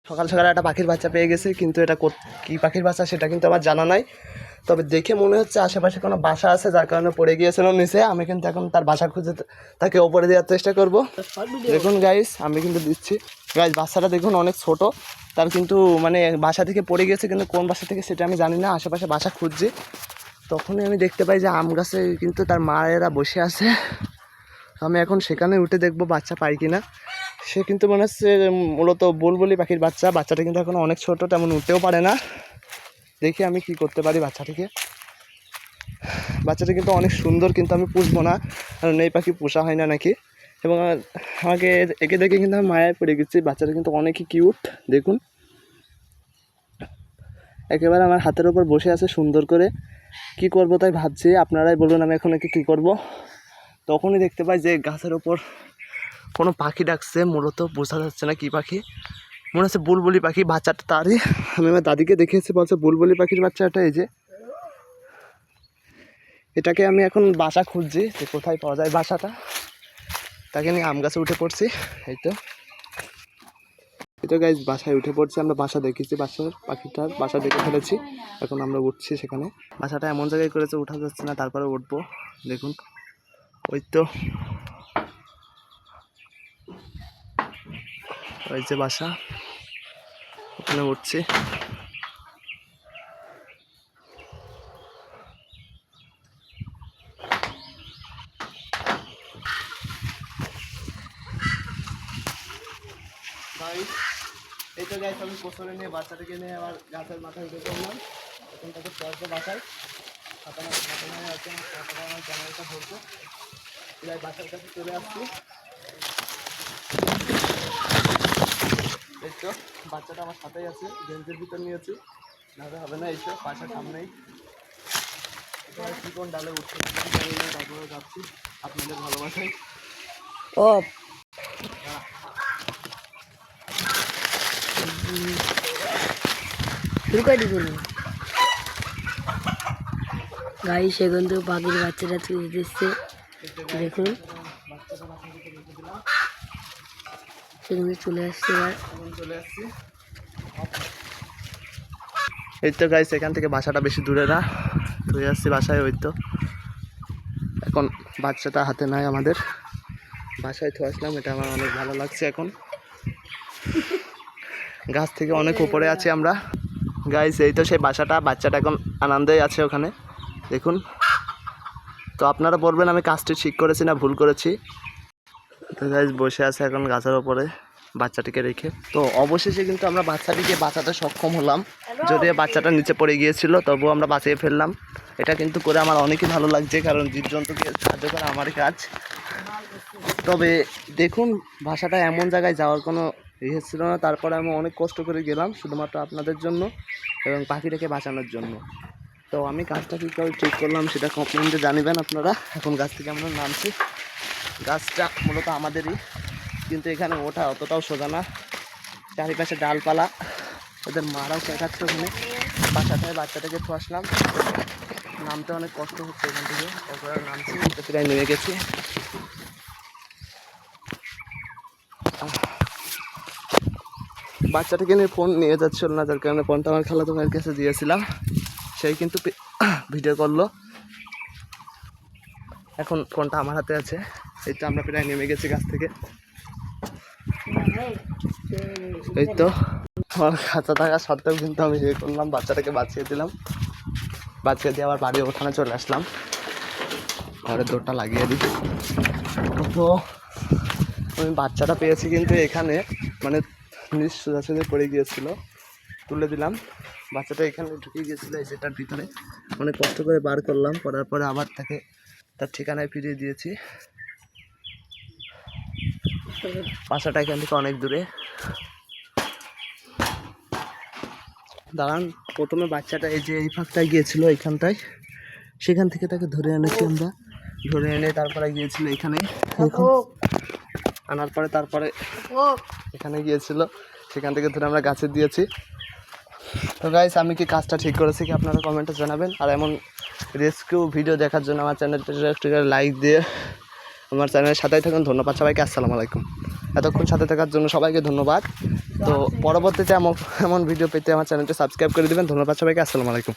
সকাল সকাল একটা পাখির বাচ্চা পেয়ে গেছি, কিন্তু এটা কী পাখির বাচ্চা সেটা কিন্তু আমার জানা নাই। তবে দেখে মনে হচ্ছে আশেপাশে কোনো বাসা আছে, যার কারণে পড়ে গিয়েছিল নিচে। আমি কিন্তু এখন তার বাসা খুঁজে তাকে ওপরে দেওয়ার চেষ্টা করব। দেখুন গাইস, আমি কিন্তু দিচ্ছি। গাইস, বাচ্চাটা দেখুন অনেক ছোট, তার কিন্তু মানে বাসা থেকে পড়ে গেছে, কিন্তু কোন বাসা থেকে সেটা আমি জানি না। আশেপাশে বাসা খুঁজছি, তখনই আমি দেখতে পাই যে আম গাছে কিন্তু তার মায়েরা বসে আছে। আমি এখন সেখানে উঠে দেখবো বাচ্চা পাই কিনা। সে কিন্তু মনে হচ্ছে মূলত বুলবুলি পাখির বাচ্চা। বাচ্চাটা কিন্তু এখন অনেক ছোট, তেমন উঠতেও পারে না। দেখি আমি কি করতে পারি বাচ্চাটিকে। বাচ্চাটা কিন্তু অনেক সুন্দর, কিন্তু আমি পুষবো না, কারণ এই পাখি পোষা হয় না নাকি। এবং আমাকে একে দেখে কিন্তু আমি মায়ায় পড়ে গেছি। বাচ্চাটা কিন্তু অনেকই কিউট, দেখুন একেবারে আমার হাতের ওপর বসে আছে সুন্দর করে। কি করব তাই ভাবছি, আপনারাই বলুন আমি এখন একে কী করব। তখনই দেখতে পাই যে গাছের ওপর কোনো পাখি ডাকছে, মূলত বোঝা যাচ্ছে না কি পাখি, মনে হচ্ছে বুলবুলি পাখি। বাচ্চাটা তারই, আমি আমার দাদিকে দেখেছি, বলছে বুলবুলি পাখির বাচ্চাটা এই যে। এটাকে আমি এখন বাসা খুঁজছি যে কোথায় পাওয়া যায় বাসাটা। তাকে নিয়ে আম গাছে উঠে পড়ছি। এই তো গাইজ বাসায় উঠে পড়ছি আমরা। বাসা দেখেছি, বাসার পাখিটার বাসা দেখে ফেলেছি। এখন আমরা উঠছি সেখানে। বাসাটা এমন জায়গায় করেছে উঠা যাচ্ছে না, তারপরে উঠবো। দেখুন ওই তো, ওই যে বাসা, ওখানে উঠছি। এই তো গাইস, আমি কোচরে নিয়ে বাচ্চাটাকে নিয়ে আবার গাছের মাথায় উঠে পড়লাম। এখন তাকে পড়ছে বাসায়, আছে আমার ক্যামেরাটা ধরছে। এবার বাসার কাছে চলে আসছি। এই তো বাচ্চাটা আমার সাথেই আছে, বেঞ্চের ভিতর নিয়েছি, নাহলে হবে না। এই তো বাসার সামনেই, কোন ডালে উঠতে তারপরে যাচ্ছি আপনাদের ভালোবাসায়। ও শুরু করে দিবি গাড়ি, সেখান থেকে পাখির বাচ্চাটা তুলে দিচ্ছে। দেখুন সেখানে চলে আসছে। চলে আসছি। এই তো গাইস, এখান থেকে বাসাটা বেশি দূরে না, ধুয়ে আসছি বাসায়। ওই তো এখন বাচ্চাটা হাতে নাই আমাদের, বাসায় ধুয়ে আসলাম। এটা আমার অনেক ভালো লাগছে। এখন গাছ থেকে অনেক উপরে আছি আমরা গাইস। এই তো সেই বাসাটা, বাচ্চাটা এখন আনন্দেই আছে ওখানে, দেখুন। তো আপনারা বলবেন আমি কাজটি ঠিক করেছি না ভুল করেছি। তো গাইস বসে আছে এখন গাছের ওপরে বাচ্চাটিকে রেখে। তো অবশেষে কিন্তু আমরা বাচ্চাটিকে বাঁচাতে সক্ষম হলাম। যদিও বাচ্চাটা নিচে পড়ে গিয়েছিল, তবুও আমরা বাঁচিয়ে ফেললাম। এটা কিন্তু করে আমার অনেকই ভালো লাগছে, কারণ জীবজন্তুকে সাহায্য করা আমারই কাজ। তবে দেখুন, বাসাটা এমন জায়গায় যাওয়ার কোনো ইয়ে ছিল না, তারপরে আমি অনেক কষ্ট করে গেলাম শুধুমাত্র আপনাদের জন্য এবং পাখিটাকে বাঁচানোর জন্য। তো আমি কাজটা কীভাবে ঠিক করলাম সেটা কমেন্টে জানিবেন আপনারা। এখন গাছ থেকে আমরা নামছি। গাছটা মূলত আমাদেরই, কিন্তু এখানে ওঠা অতটাও সোজা না, চারিপাশে ডালপালা, ওদের মারাও শেখাচ্ছে ওখানে। বাসাটায় বাচ্চাটাকে তো আসলাম, নামতে অনেক কষ্ট হচ্ছে এখান থেকে। তারপরে নামছি, প্রায় নেমে গেছি। বাচ্চাটাকে নিয়ে ফোন নিয়ে যাচ্ছিল না, যার কারণে ফোনটা আমার খালাতো ভাইয়ের কাছে দিয়েছিলাম। সেই কিন্তু ভিডিও করলো। এখন ফোনটা আমার হাতে আছে। এই তো আমরা প্রায় নেমে গেছি গাছ থেকে। এই তো আমার খাঁচা থাকা সত্ত্বেও কিন্তু আমি ইয়ে করলাম, বাচ্চাটাকে বাঁচিয়ে দিলাম। বাঁচিয়ে দিয়ে আবার বাড়ির ওখানে চলে আসলাম, ঘরের দৌড়টা লাগিয়ে দিই। তো আমি বাচ্চাটা পেয়েছি, কিন্তু এখানে মানে নিজ সোজাসুজি পড়ে গিয়েছিল, তুলে দিলাম। বাচ্চাটা এখানে ঢুকে গিয়েছিলো এই যেটার ভিতরে, অনেক কষ্ট করে বার করলাম। করার পরে আবার তাকে তার ঠিকানায় ফিরিয়ে দিয়েছি। বাসাটা এখান থেকে অনেক দূরে। দাঁড়ান, প্রথমে বাচ্চাটা এই যে এই ফাঁকটায় গিয়েছিলো, এইখানটায়, সেখান থেকে তাকে ধরে এনেছি আমরা। ধরে এনে তারপরে গিয়েছিল এখানে, আনার পরে তারপরে এখানে গিয়েছিল, সেখান থেকে ধরে আমরা গাছে দিয়েছি। তো গাইস, আমি কি কাজটা ঠিক করেছি কি আপনারা কমেন্টে জানাবেন। আর এমন রেস্কিউ ভিডিও দেখার জন্য আমার চ্যানেলটা লাইক দিয়ে আমার চ্যানেলের সাথেই থাকুন। ধন্যবাদ সবাইকে, আসসালামু আলাইকুম। এতক্ষণ সাথে থাকার জন্য সবাইকে ধন্যবাদ। তো পরবর্তীতে এমন এমন ভিডিও পেতে আমার চ্যানেলটি সাবস্ক্রাইব করে দেবেন। ধন্যবাদ সবাইকে, আসসালামু আলাইকুম।